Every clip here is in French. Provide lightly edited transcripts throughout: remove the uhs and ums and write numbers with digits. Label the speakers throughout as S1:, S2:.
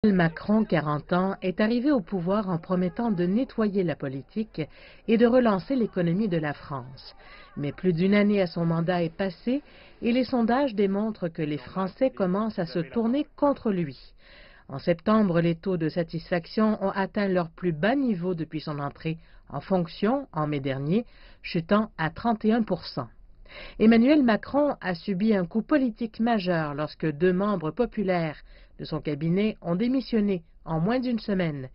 S1: Macron, 40 ans, est arrivé au pouvoir en promettant de nettoyer la politique et de relancer l'économie de la France. Mais plus d'une année à son mandat est passée et les sondages démontrent que les Français commencent à se tourner contre lui. En septembre, les taux de satisfaction ont atteint leur plus bas niveau depuis son entrée en fonction en mai dernier, chutant à 31%. Emmanuel Macron a subi un coup politique majeur lorsque deux membres populaires de son cabinet ont démissionné en moins d'une semaine.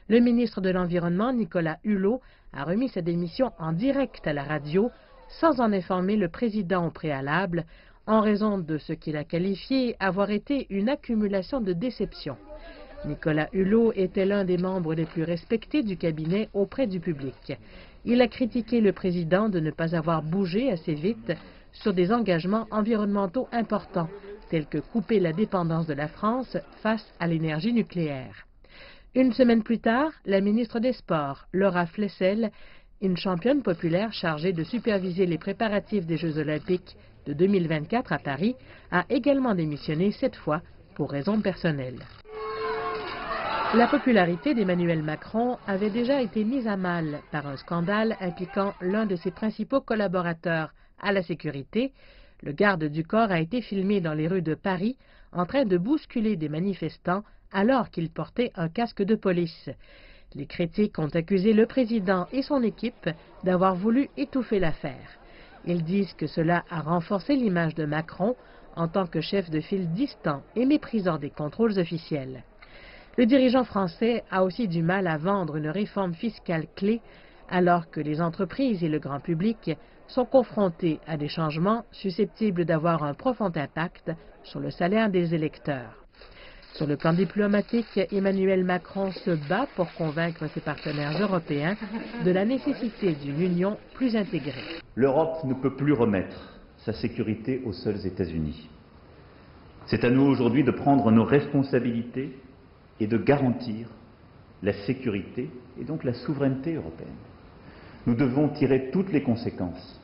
S1: Le ministre de l'Environnement, Nicolas Hulot, a remis sa démission en direct à la radio sans en informer le président au préalable, en raison de ce qu'il a qualifié avoir été une accumulation de déceptions. Nicolas Hulot était l'un des membres les plus respectés du cabinet auprès du public. Il a critiqué le président de ne pas avoir bougé assez vite sur des engagements environnementaux importants, tels que couper la dépendance de la France face à l'énergie nucléaire. Une semaine plus tard, la ministre des Sports, Laura Flessel, une championne populaire chargée de superviser les préparatifs des Jeux olympiques de 2024 à Paris, a également démissionné, cette fois pour raisons personnelles. La popularité d'Emmanuel Macron avait déjà été mise à mal par un scandale impliquant l'un de ses principaux collaborateurs à la sécurité. Le garde du corps a été filmé dans les rues de Paris en train de bousculer des manifestants alors qu'il portait un casque de police. Les critiques ont accusé le président et son équipe d'avoir voulu étouffer l'affaire. Ils disent que cela a renforcé l'image de Macron en tant que chef de file distant et méprisant des contrôles officiels. Le dirigeant français a aussi du mal à vendre une réforme fiscale clé alors que les entreprises et le grand public sont confrontés à des changements susceptibles d'avoir un profond impact sur le salaire des électeurs. Sur le plan diplomatique, Emmanuel Macron se bat pour convaincre ses partenaires européens de la nécessité d'une union plus intégrée.
S2: L'Europe ne peut plus remettre sa sécurité aux seuls États-Unis. C'est à nous aujourd'hui de prendre nos responsabilités et de garantir la sécurité et donc la souveraineté européenne. Nous devons tirer toutes les conséquences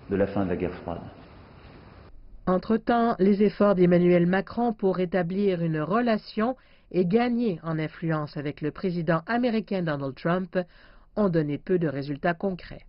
S2: de la fin de la guerre froide.
S1: Entre-temps, les efforts d'Emmanuel Macron pour établir une relation et gagner en influence avec le président américain Donald Trump ont donné peu de résultats concrets.